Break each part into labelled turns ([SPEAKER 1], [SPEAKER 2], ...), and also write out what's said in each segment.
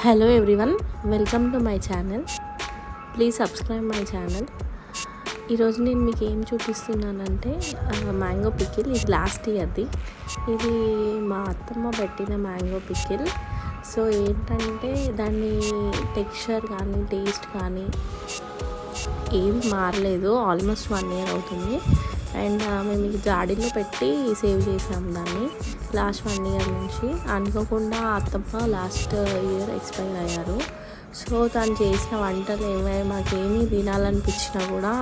[SPEAKER 1] Hello everyone, welcome to my channel. Please subscribe my channel. ఈరోజు నేను మీకు ఏం చూపిస్తున్నానంటే మ్యాంగో పికిల్. ఇది లాస్ట్ ఇయర్ది. ఇది మా అత్తమ్మ పెట్టిన మ్యాంగో పికిల్. సో ఏంటంటే దాన్ని టెక్స్చర్ కానీ టేస్ట్ కానీ ఏది మారలేదు. ఆల్మోస్ట్ 1 year అవుతుంది. అండ్ మేము ఈ జాడీలో పెట్టి సేవ్ చేసాము దాన్ని లాస్ట్ 1 year నుంచి. అనుకోకుండా అత్తమ్మ లాస్ట్ ఇయర్ ఎక్స్పైర్ అయ్యారు. సో తను చేసిన వంటలు మాకేమీ తినాలనిపించినా కూడా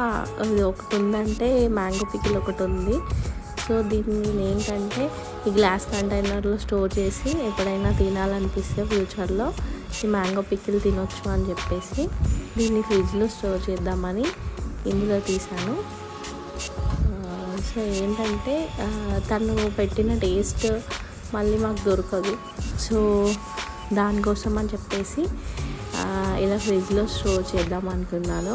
[SPEAKER 1] ఇది ఒకటి ఉందంటే మ్యాంగో పికిల్ ఒకటి ఉంది. సో దీన్ని ఏంటంటే ఈ గ్లాస్ కంటైనర్లో స్టోర్ చేసి ఎప్పుడైనా తినాలనిపిస్తే ఫ్యూచర్లో ఈ మ్యాంగో పికిల్ తినొచ్చు అని చెప్పేసి దీన్ని ఫ్రిడ్జ్లో స్టోర్ చేద్దామని ఇందులో తీసాను. సో ఏంటంటే తను పెట్టిన టేస్ట్ మళ్ళీ మాకు దొరకదు. సో దానికోసం అని చెప్పేసి ఇలా ఫ్రిడ్జ్లో స్టోర్ చేద్దాం అనుకున్నాను.